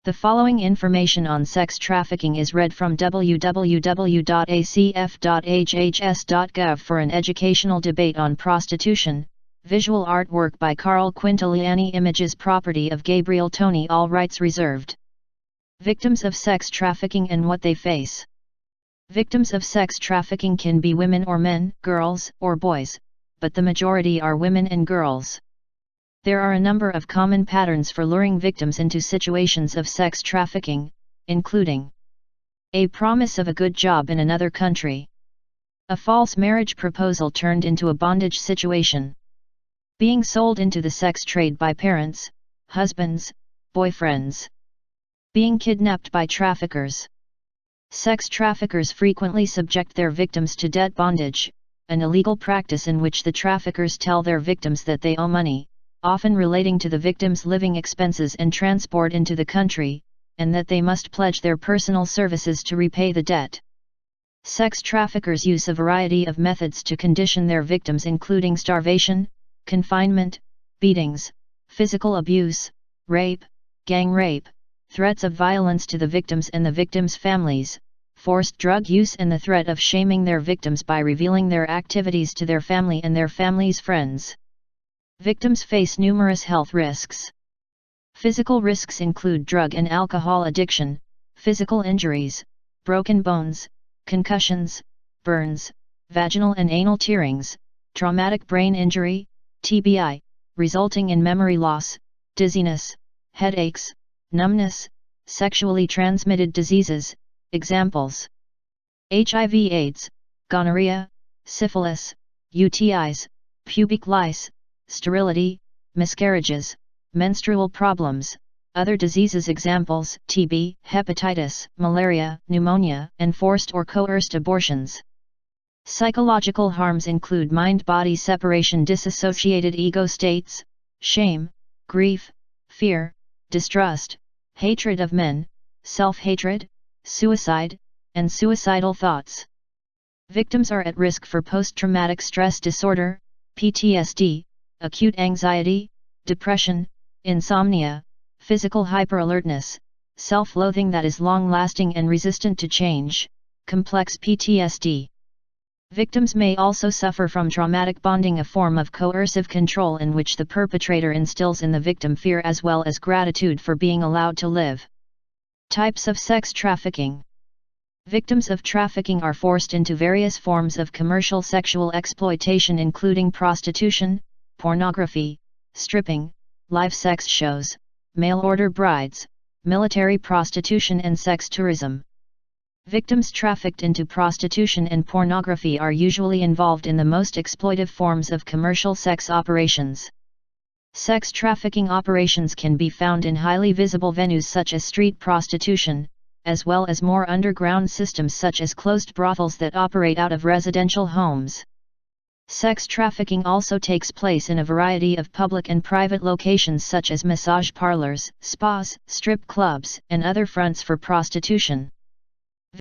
The following information on sex trafficking is read from www.acf.hhs.gov for an educational debate on prostitution. Visual artwork by Carl Quintiliani. Images property of Gabriel Tony. All rights reserved. Victims of sex trafficking and what they face. Victims of sex trafficking can be women or men, girls or boys, but the majority are women and girls. There are a number of common patterns for luring victims into situations of sex trafficking, including a promise of a good job in another country, a false marriage proposal turned into a bondage situation, being sold into the sex trade by parents, husbands, boyfriends, being kidnapped by traffickers. Sex traffickers frequently subject their victims to debt bondage, an illegal practice in which the traffickers tell their victims that they owe money, often relating to the victim's living expenses and transport into the country, and that they must pledge their personal services to repay the debt. Sex traffickers use a variety of methods to condition their victims, including starvation, confinement, beatings, physical abuse, rape, gang rape, threats of violence to the victims and the victims' families, forced drug use, and the threat of shaming their victims by revealing their activities to their family and their family's friends. Victims face numerous health risks. Physical risks include drug and alcohol addiction, physical injuries, broken bones, concussions, burns, vaginal and anal tearings, traumatic brain injury, TBI, resulting in memory loss, dizziness, headaches, numbness, sexually transmitted diseases. Examples: HIV/AIDS, gonorrhea, syphilis, UTIs, pubic lice, sterility, miscarriages, menstrual problems, other diseases. Examples: TB, hepatitis, malaria, pneumonia, and forced or coerced abortions. Psychological harms include mind-body separation, dissociated ego states, shame, grief, fear, distrust, hatred of men, self-hatred, suicide, and suicidal thoughts. Victims are at risk for post-traumatic stress disorder, PTSD, acute anxiety, depression, insomnia, physical hyperalertness, self-loathing that is long-lasting and resistant to change, complex PTSD. Victims may also suffer from traumatic bonding, a form of coercive control in which the perpetrator instills in the victim fear as well as gratitude for being allowed to live. Types of sex trafficking. Victims of trafficking are forced into various forms of commercial sexual exploitation, including prostitution, pornography, stripping, live sex shows, mail-order brides, military prostitution, and sex tourism. Victims trafficked into prostitution and pornography are usually involved in the most exploitive forms of commercial sex operations. Sex trafficking operations can be found in highly visible venues such as street prostitution, as well as more underground systems such as closed brothels that operate out of residential homes. Sex trafficking also takes place in a variety of public and private locations such as massage parlors, spas, strip clubs, and other fronts for prostitution.